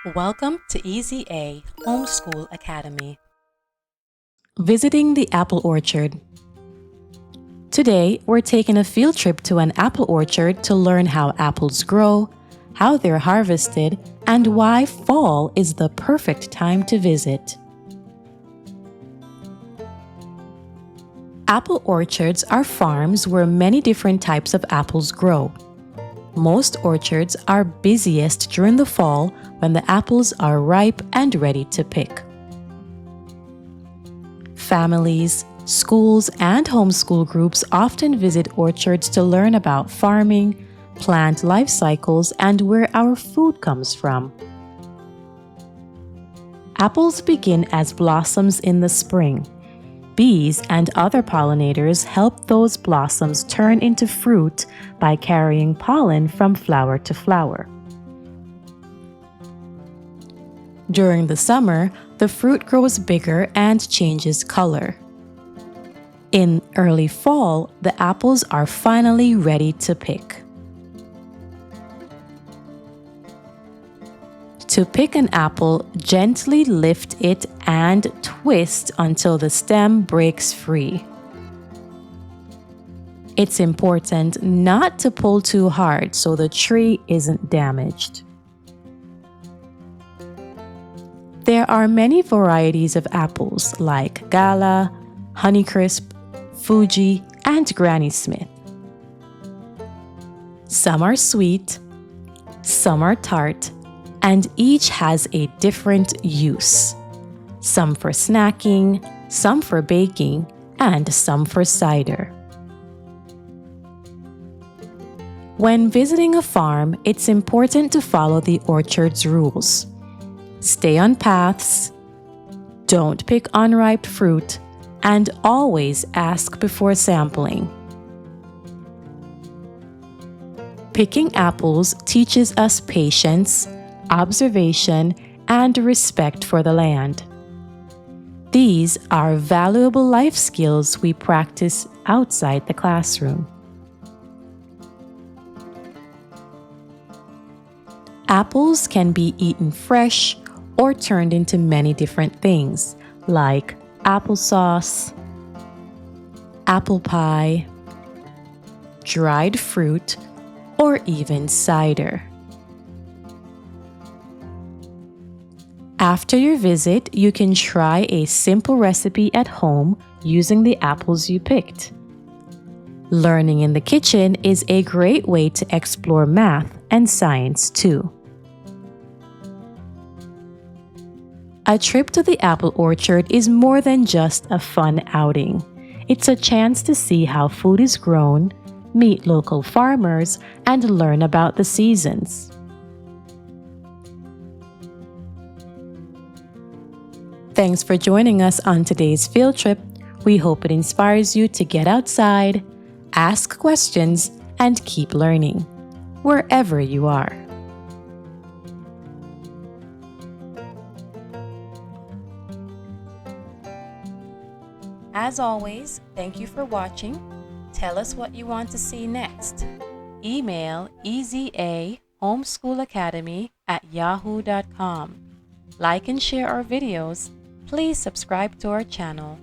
Welcome to Easy A Homeschool Academy. Visiting the apple orchard. Today, we're taking a field trip to an apple orchard to learn how apples grow, how they're harvested, and why fall is the perfect time to visit. Apple orchards are farms where many different types of apples grow. Most orchards are busiest during the fall when the apples are ripe and ready to pick. Families, schools, and homeschool groups often visit orchards to learn about farming, plant life cycles, and where our food comes from. Apples begin as blossoms in the spring. Bees and other pollinators help those blossoms turn into fruit by carrying pollen from flower to flower. During the summer, the fruit grows bigger and changes color. In early fall, the apples are finally ready to pick. To pick an apple, gently lift it and twist until the stem breaks free. It's important not to pull too hard so the tree isn't damaged. There are many varieties of apples like Gala, Honeycrisp, Fuji, and Granny Smith. Some are sweet, some are tart, and each has a different use. Some for snacking, some for baking, and some for cider. When visiting a farm, it's important to follow the orchard's rules. Stay on paths, don't pick unripe fruit, and always ask before sampling. Picking apples teaches us patience, observation, and respect for the land. These are valuable life skills we practice outside the classroom. Apples can be eaten fresh or turned into many different things, like applesauce, apple pie, dried fruit, or even cider. After your visit, you can try a simple recipe at home using the apples you picked. Learning in the kitchen is a great way to explore math and science too. A trip to the apple orchard is more than just a fun outing. It's a chance to see how food is grown, meet local farmers, and learn about the seasons. Thanks for joining us on today's field trip. We hope it inspires you to get outside, ask questions, and keep learning, wherever you are. As always, thank you for watching. Tell us what you want to see next. Email easyahomeschoolacademy@yahoo.com. Like and share our videos. Please subscribe to our channel.